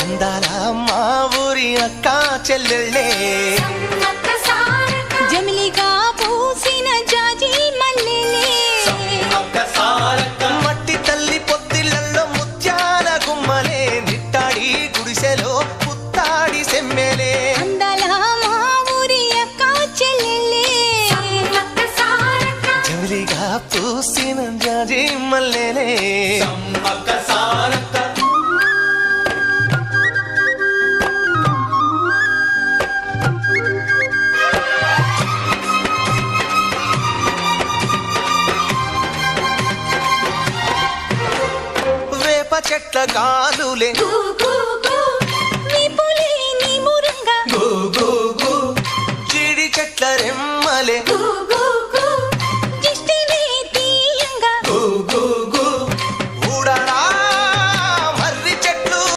అందాల మా ఊరి అక్క చెల్లెళ్ళే జమిలిగా పూసిన జాజి మల్లెలే మట్టి తల్లి పొత్తిళ్లలో ముత్యాల గుమ్మలే నిట్టాడి గుడిసెలో పుత్తాడి సెమ్మెలే అందాల మా ఊరి అక్క చెల్లెలే జమిలిగా పూసిన జాజి మల్లెలే చెట్ల గాలులే